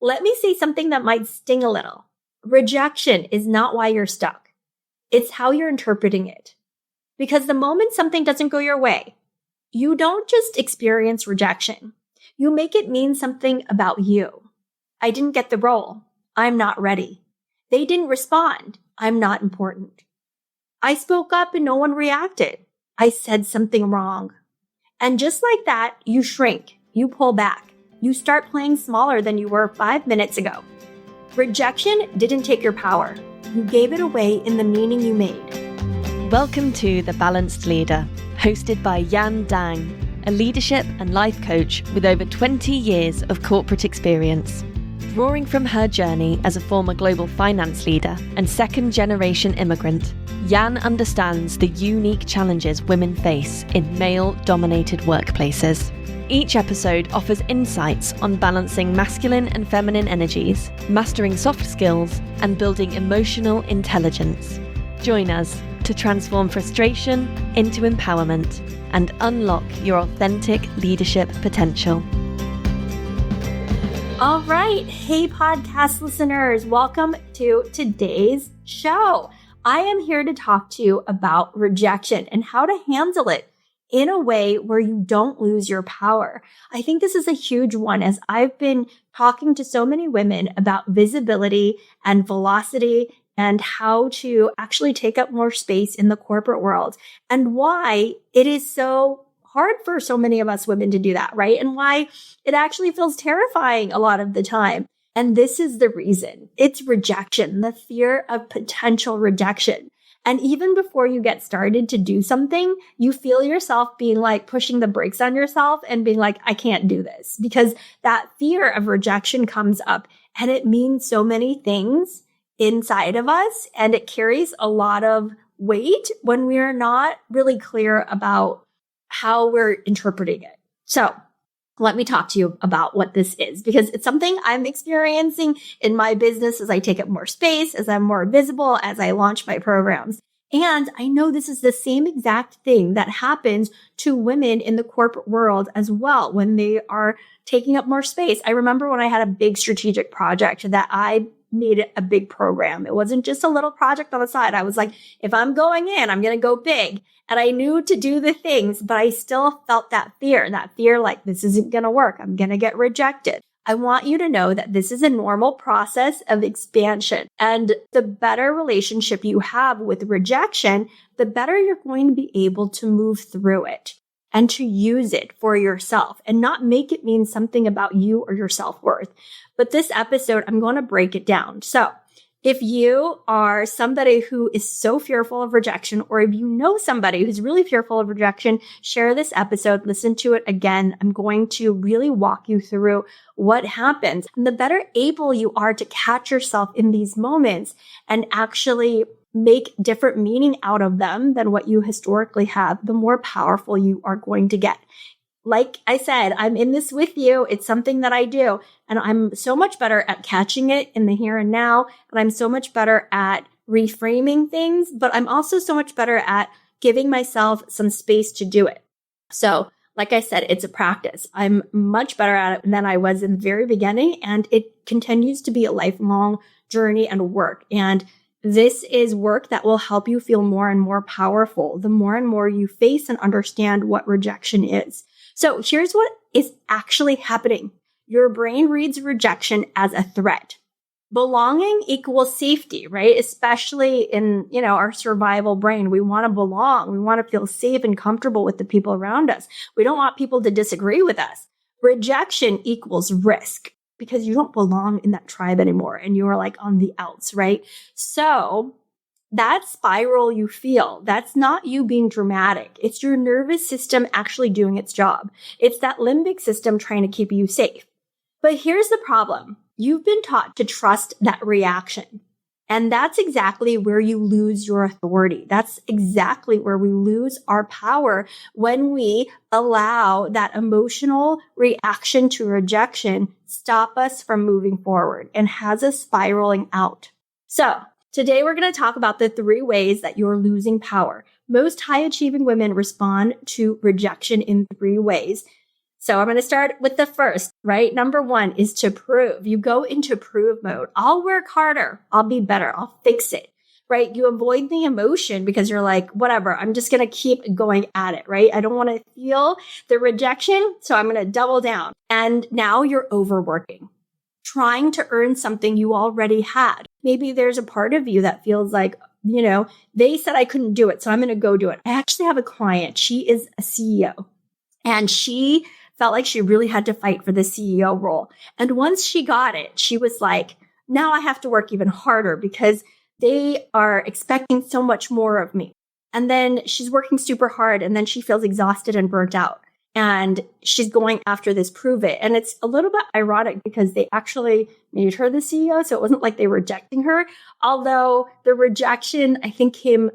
Let me say something that might sting a little. Rejection is not why you're stuck. It's how you're interpreting it. Because the moment something doesn't go your way, you don't just experience rejection. You make it mean something about you. I didn't get the role. I'm not ready. They didn't respond. I'm not important. I spoke up and no one reacted. I said something wrong. And just like that, you shrink. You pull back. You start playing smaller than you were 5 minutes ago. Rejection didn't take your power. You gave it away in the meaning you made. Welcome to The Balanced Leader, hosted by Yan Dang, a leadership and life coach with over 20 years of corporate experience. Drawing from her journey as a former global finance leader and second-generation immigrant, Yan understands the unique challenges women face in male-dominated workplaces. Each episode offers insights on balancing masculine and feminine energies, mastering soft skills, and building emotional intelligence. Join us to transform frustration into empowerment and unlock your authentic leadership potential. All right. Hey, podcast listeners. Welcome to today's show. I am here to talk to you about rejection and how to handle it in a way where you don't lose your power. I think this is a huge one, as I've been talking to so many women about visibility and velocity and how to actually take up more space in the corporate world and why it is so hard for so many of us women to do that, right? And why it actually feels terrifying a lot of the time. And this is the reason. It's rejection, the fear of potential rejection. And even before you get started to do something, you feel yourself being like pushing the brakes on yourself and being like, I can't do this, because that fear of rejection comes up and it means so many things inside of us. And it carries a lot of weight when we're not really clear about how we're interpreting it. So let me talk to you about what this is, because it's something I'm experiencing in my business as I take up more space, as I'm more visible, as I launch my programs. And I know this is the same exact thing that happens to women in the corporate world as well when they are taking up more space. I remember when I had a big strategic project that I made it a big program. It wasn't just a little project on the side. I was like, if I'm going in, I'm going to go big. And I knew to do the things, but I still felt that fear like this isn't going to work. I'm going to get rejected. I want you to know that this is a normal process of expansion. And the better relationship you have with rejection, the better you're going to be able to move through it and to use it for yourself and not make it mean something about you or your self-worth. But this episode, I'm going to break it down. So if you are somebody who is so fearful of rejection, or if you know somebody who's really fearful of rejection, share this episode, listen to it again. I'm going to really walk you through what happens. And the better able you are to catch yourself in these moments and actually make different meaning out of them than what you historically have, the more powerful you are going to get. Like I said, I'm in this with you. It's something that I do. And I'm so much better at catching it in the here and now. And I'm so much better at reframing things, but I'm also so much better at giving myself some space to do it. So like I said, it's a practice. I'm much better at it than I was in the very beginning. And it continues to be a lifelong journey and work. And this is work that will help you feel more and more powerful the more and more you face and understand what rejection is. So here's what is actually happening. Your brain reads rejection as a threat. Belonging equals safety, right? Especially in, our survival brain. We want to belong. We want to feel safe and comfortable with the people around us. We don't want people to disagree with us. Rejection equals risk because you don't belong in that tribe anymore and you are like on the outs, right? So that spiral you feel, that's not you being dramatic. It's your nervous system actually doing its job. It's that limbic system trying to keep you safe. But here's the problem. You've been taught to trust that reaction. And that's exactly where you lose your authority. That's exactly where we lose our power when we allow that emotional reaction to rejection stop us from moving forward and has us spiraling out. So today, we're going to talk about the 3 ways that you're losing power. Most high-achieving women respond to rejection in 3 ways. So I'm going to start with the first, right? Number one is to prove. You go into prove mode. I'll work harder. I'll be better. I'll fix it, right? You avoid the emotion because you're like, whatever, I'm just going to keep going at it, right? I don't want to feel the rejection, so I'm going to double down. And now you're overworking, trying to earn something you already had. Maybe there's a part of you that feels like, they said I couldn't do it, so I'm going to go do it. I actually have a client. She is a CEO, and she felt like she really had to fight for the CEO role. And once she got it, she was like, now I have to work even harder because they are expecting so much more of me. And then she's working super hard, and then she feels exhausted and burnt out. And she's going after this prove it. And it's a little bit ironic because they actually made her the CEO. So it wasn't like they were rejecting her. Although the rejection, I think, came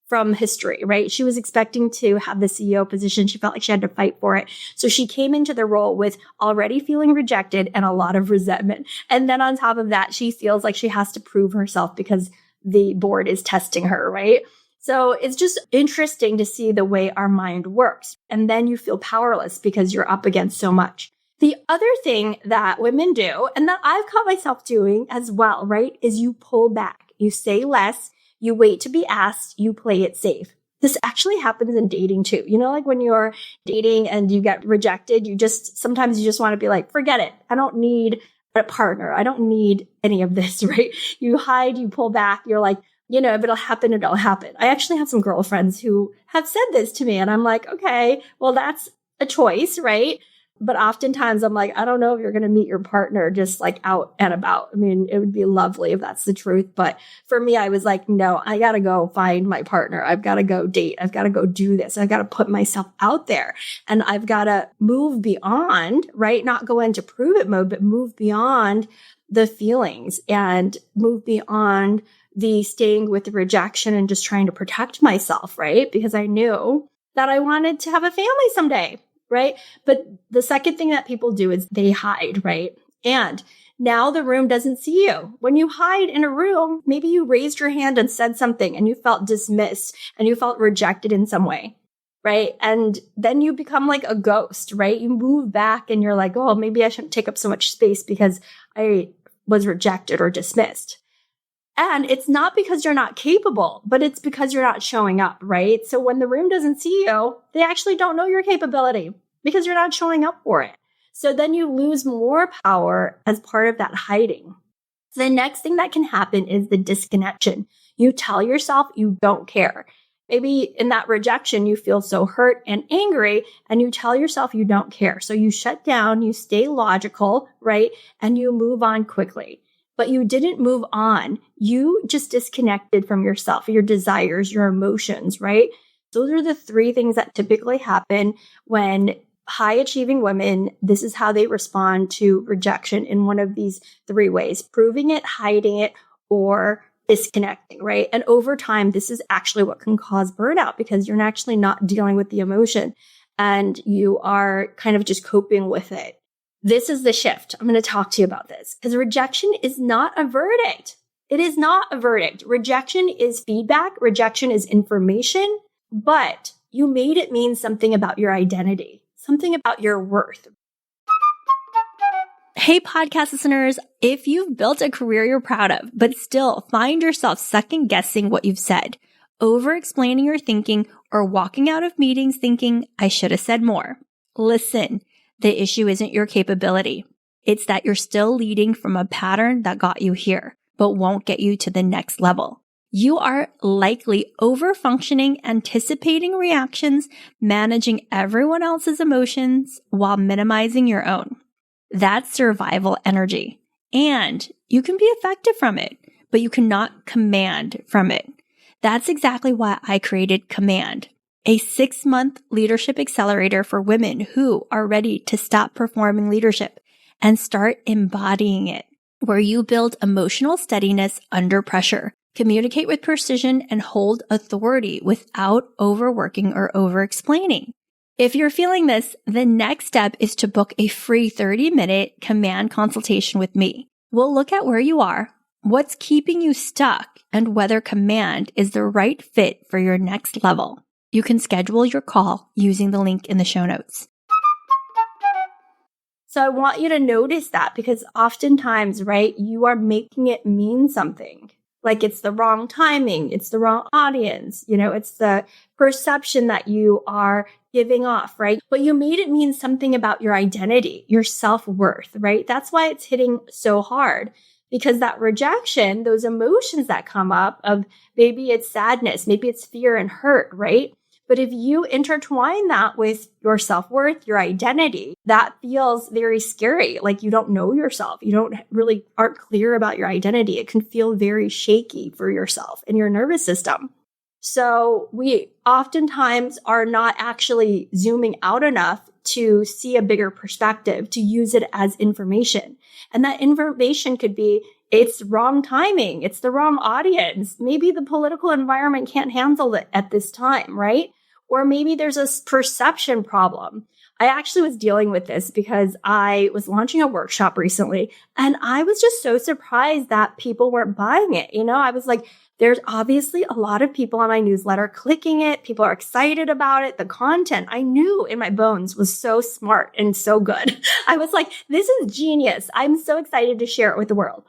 from history, right? She was expecting to have the CEO position. She felt like she had to fight for it. So she came into the role with already feeling rejected and a lot of resentment. And then on top of that, she feels like she has to prove herself because the board is testing her, right? So it's just interesting to see the way our mind works. And then you feel powerless because you're up against so much. The other thing that women do, and that I've caught myself doing as well, right, is you pull back. You say less, you wait to be asked, you play it safe. This actually happens in dating too. Like when you're dating and you get rejected, sometimes you just want to be like, forget it. I don't need a partner. I don't need any of this, right? You hide, you pull back, you're like, if it'll happen, it'll happen. I actually have some girlfriends who have said this to me, and I'm like, okay, well, that's a choice, right? But oftentimes I'm like, I don't know if you're going to meet your partner just like out and about. I mean, it would be lovely if that's the truth. But for me, I was like, no, I got to go find my partner. I've got to go date. I've got to go do this. I've got to put myself out there, and I've got to move beyond, right? Not go into prove it mode, but move beyond the feelings and move beyond the staying with the rejection and just trying to protect myself, right? Because I knew that I wanted to have a family someday, right? But the second thing that people do is they hide, right? And now the room doesn't see you. When you hide in a room, maybe you raised your hand and said something and you felt dismissed and you felt rejected in some way, right? And then you become like a ghost, right? You move back and you're like, oh, maybe I shouldn't take up so much space because I was rejected or dismissed. And it's not because you're not capable, but it's because you're not showing up, right? So when the room doesn't see you, they actually don't know your capability because you're not showing up for it. So then you lose more power as part of that hiding. So the next thing that can happen is the disconnection. You tell yourself you don't care. Maybe in that rejection, you feel so hurt and angry, and you tell yourself you don't care. So you shut down, you stay logical, right? And you move on quickly. But you didn't move on. You just disconnected from yourself, your desires, your emotions, right? Those are the three things that typically happen when high achieving women, this is how they respond to rejection in one of these three ways: proving it, hiding it, or disconnecting, right? And over time, this is actually what can cause burnout because you're actually not dealing with the emotion and you are kind of just coping with it. This is the shift. I'm going to talk to you about this because rejection is not a verdict. It is not a verdict. Rejection is feedback. Rejection is information, but you made it mean something about your identity, something about your worth. Hey, podcast listeners, if you've built a career you're proud of, but still find yourself second guessing what you've said, over explaining your thinking, or walking out of meetings thinking, I should have said more, listen. The issue isn't your capability. It's that you're still leading from a pattern that got you here, but won't get you to the next level. You are likely over-functioning, anticipating reactions, managing everyone else's emotions while minimizing your own. That's survival energy. And you can be effective from it, but you cannot command from it. That's exactly why I created Command, a 6-month leadership accelerator for women who are ready to stop performing leadership and start embodying it, where you build emotional steadiness under pressure, communicate with precision, and hold authority without overworking or over-explaining. If you're feeling this, the next step is to book a free 30-minute Command consultation with me. We'll look at where you are, what's keeping you stuck, and whether Command is the right fit for your next level. You can schedule your call using the link in the show notes. So I want you to notice that because oftentimes, right, you are making it mean something. Like it's the wrong timing, it's the wrong audience, it's the perception that you are giving off, right? But you made it mean something about your identity, your self-worth, right? That's why it's hitting so hard because that rejection, those emotions that come up of maybe it's sadness, maybe it's fear and hurt, right? But if you intertwine that with your self-worth, your identity, that feels very scary. Like you don't know yourself. You aren't clear about your identity. It can feel very shaky for yourself and your nervous system. So we oftentimes are not actually zooming out enough to see a bigger perspective, to use it as information. And that information could be, it's wrong timing. It's the wrong audience. Maybe the political environment can't handle it at this time, right? Or maybe there's a perception problem. I actually was dealing with this because I was launching a workshop recently and I was just so surprised that people weren't buying it. I was like, there's obviously a lot of people on my newsletter clicking it. People are excited about it. The content I knew in my bones was so smart and so good. I was like, this is genius. I'm so excited to share it with the world.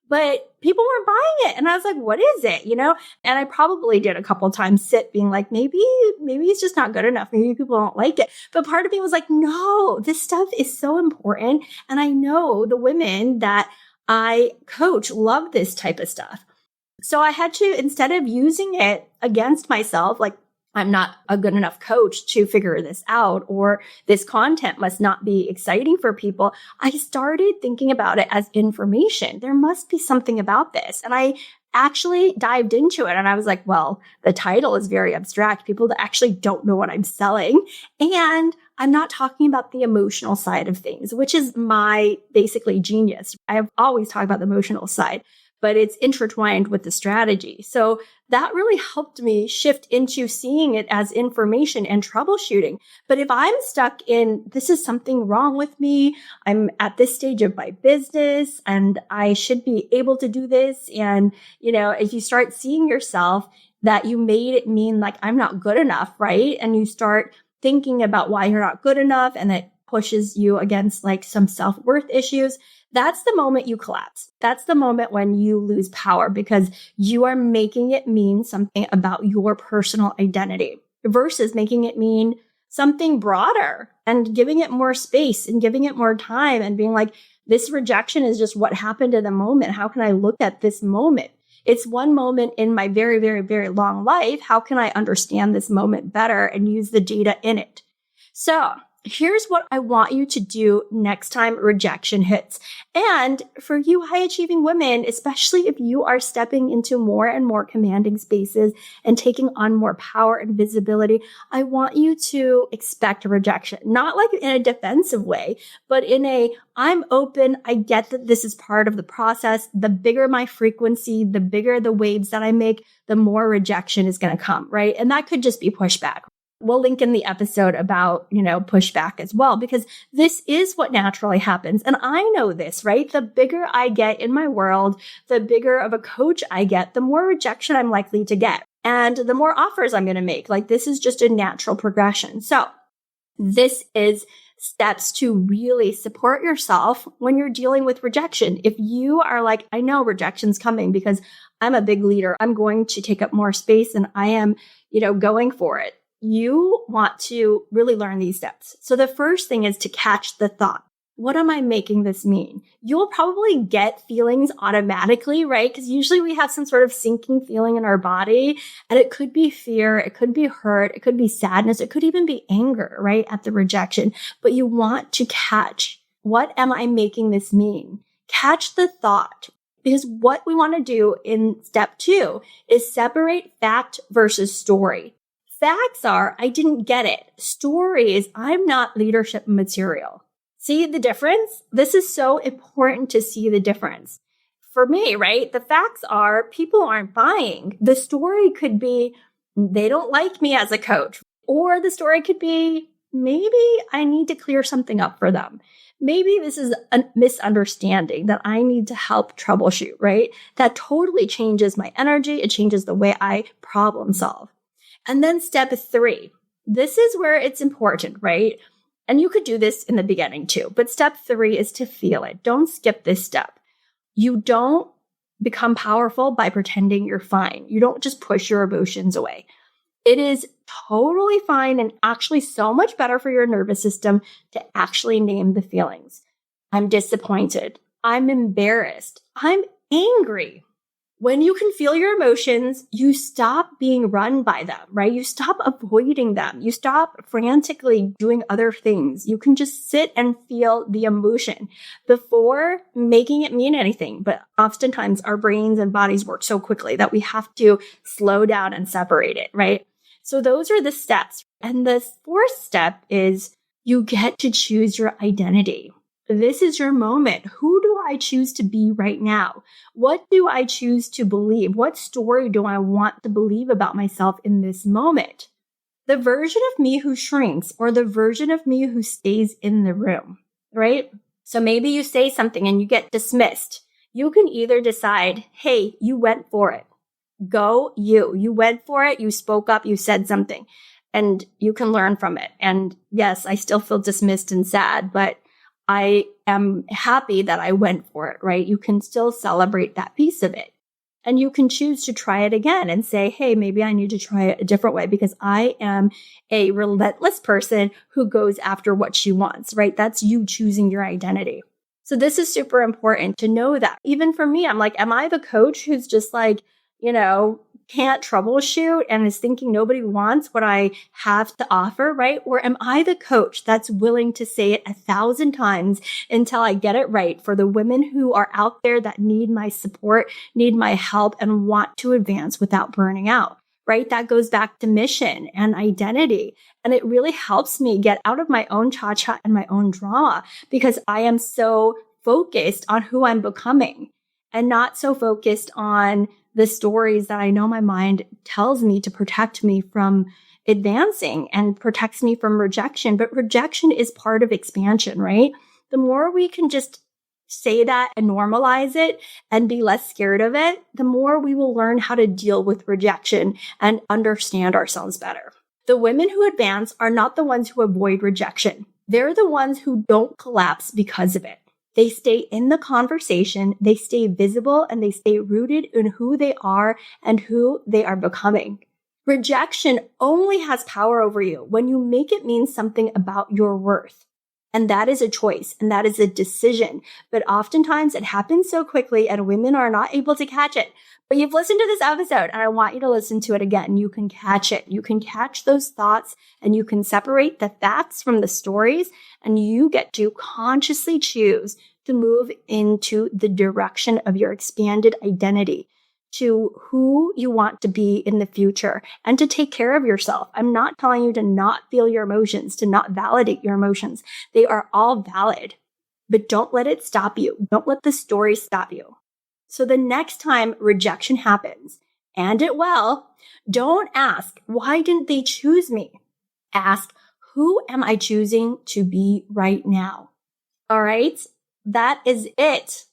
But people weren't buying it. And I was like, what is it? And I probably did a couple of times sit being like, maybe it's just not good enough. Maybe people don't like it. But part of me was like, no, this stuff is so important. And I know the women that I coach love this type of stuff. So I had to, instead of using it against myself, like I'm not a good enough coach to figure this out, or this content must not be exciting for people, I started thinking about it as information. There must be something about this. And I actually dived into it and I was like, well, the title is very abstract. People that actually don't know what I'm selling. And I'm not talking about the emotional side of things, which is my basically genius. I have always talked about the emotional side, but it's intertwined with the strategy. So that really helped me shift into seeing it as information and troubleshooting. But if I'm stuck in, this is something wrong with me, I'm at this stage of my business and I should be able to do this. And, if you start seeing yourself that you made it mean like I'm not good enough, right? And you start thinking about why you're not good enough and it pushes you against like some self-worth issues, that's the moment you collapse. That's the moment when you lose power because you are making it mean something about your personal identity versus making it mean something broader and giving it more space and giving it more time and being like, this rejection is just what happened in the moment. How can I look at this moment? It's one moment in my very, very, very long life. How can I understand this moment better and use the data in it? So here's what I want you to do next time rejection hits. And for you high achieving women, especially if you are stepping into more and more commanding spaces and taking on more power and visibility, I want you to expect a rejection, not like in a defensive way, but in a, I'm open. I get that this is part of the process. The bigger my frequency, the bigger the waves that I make, the more rejection is going to come, right? And that could just be pushback. We'll link in the episode about, pushback as well, because this is what naturally happens. And I know this, right? The bigger I get in my world, the bigger of a coach I get, the more rejection I'm likely to get. And the more offers I'm going to make. Like this is just a natural progression. So this is steps to really support yourself when you're dealing with rejection. If you are like, I know rejection's coming because I'm a big leader, I'm going to take up more space and I am, going for it. You want to really learn these steps. So the first thing is to catch the thought. What am I making this mean? You'll probably get feelings automatically, right? Because usually we have some sort of sinking feeling in our body, and it could be fear, it could be hurt, it could be sadness, it could even be anger, right? At the rejection. But you want to catch, what am I making this mean? Catch the thought. Because what we want to do in step 2 is separate fact versus story. Facts are, I didn't get it. Stories, I'm not leadership material. See the difference? This is so important to see the difference. For me, right? The facts are people aren't buying. The story could be they don't like me as a coach. Or the story could be maybe I need to clear something up for them. Maybe this is a misunderstanding that I need to help troubleshoot, right? That totally changes my energy. It changes the way I problem solve. And then step 3, this is where it's important, right? And you could do this in the beginning too. But step 3 is to feel it. Don't skip this step. You don't become powerful by pretending you're fine. You don't just push your emotions away. It is totally fine and actually so much better for your nervous system to actually name the feelings. I'm disappointed. I'm embarrassed. I'm angry. When you can feel your emotions, you stop being run by them, right? You stop avoiding them. You stop frantically doing other things. You can just sit and feel the emotion before making it mean anything. But oftentimes our brains and bodies work so quickly that we have to slow down and separate it, right? So those are the steps. And the 4th step is you get to choose your identity. This is your moment. Who do I choose to be right now? What do I choose to believe? What story do I want to believe about myself in this moment? The version of me who shrinks or the version of me who stays in the room, right? So maybe you say something and you get dismissed. You can either decide, hey, you went for it. Go you. You went for it. You spoke up. You said something and you can learn from it. And yes, I still feel dismissed and sad, but I am happy that I went for it, right? You can still celebrate that piece of it. And you can choose to try it again and say, hey, maybe I need to try it a different way because I am a relentless person who goes after what she wants, right? That's you choosing your identity. So this is super important to know that. Even for me, I'm like, am I the coach who's just like, can't troubleshoot and is thinking nobody wants what I have to offer, right? Or am I the coach that's willing to say it 1,000 times until I get it right for the women who are out there that need my support, need my help, and want to advance without burning out, right? That goes back to mission and identity. And it really helps me get out of my own cha-cha and my own drama because I am so focused on who I'm becoming and not so focused on the stories that I know my mind tells me to protect me from advancing and protects me from rejection. But rejection is part of expansion, right? The more we can just say that and normalize it and be less scared of it, the more we will learn how to deal with rejection and understand ourselves better. The women who advance are not the ones who avoid rejection. They're the ones who don't collapse because of it. They stay in the conversation, they stay visible, and they stay rooted in who they are and who they are becoming. Rejection only has power over you when you make it mean something about your worth. And that is a choice and that is a decision. But oftentimes it happens so quickly and women are not able to catch it. But you've listened to this episode and I want you to listen to it again. You can catch it. You can catch those thoughts and you can separate the facts from the stories and you get to consciously choose to move into the direction of your expanded identity, to who you want to be in the future and to take care of yourself. I'm not telling you to not feel your emotions, to not validate your emotions. They are all valid, but don't let it stop you. Don't let the story stop you. So the next time rejection happens, and it will, don't ask, why didn't they choose me? Ask, who am I choosing to be right now? All right, that is it.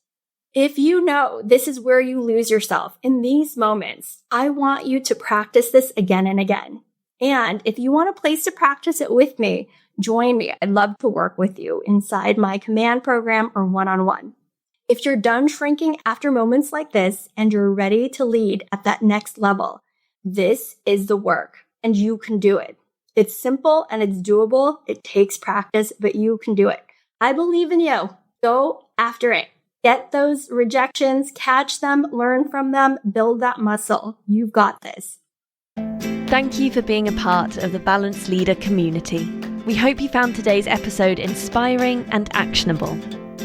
If you know this is where you lose yourself in these moments, I want you to practice this again and again. And if you want a place to practice it with me, join me. I'd love to work with you inside my command program or one-on-one. If you're done shrinking after moments like this and you're ready to lead at that next level, this is the work and you can do it. It's simple and it's doable. It takes practice, but you can do it. I believe in you. Go after it. Get those rejections, catch them, learn from them, build that muscle. You've got this. Thank you for being a part of the Balanced Leader community. We hope you found today's episode inspiring and actionable.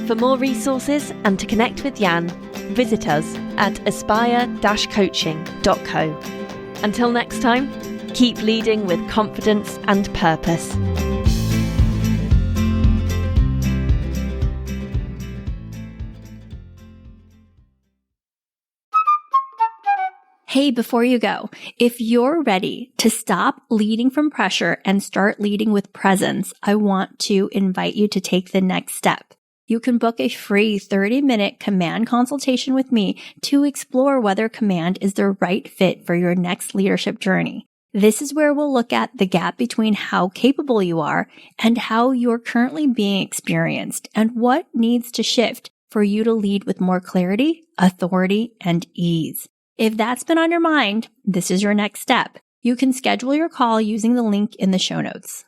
For more resources and to connect with Jan, visit us at aspire-coaching.co. Until next time, keep leading with confidence and purpose. Hey, before you go, if you're ready to stop leading from pressure and start leading with presence, I want to invite you to take the next step. You can book a free 30-minute command consultation with me to explore whether command is the right fit for your next leadership journey. This is where we'll look at the gap between how capable you are and how you're currently being experienced and what needs to shift for you to lead with more clarity, authority, and ease. If that's been on your mind, this is your next step. You can schedule your call using the link in the show notes.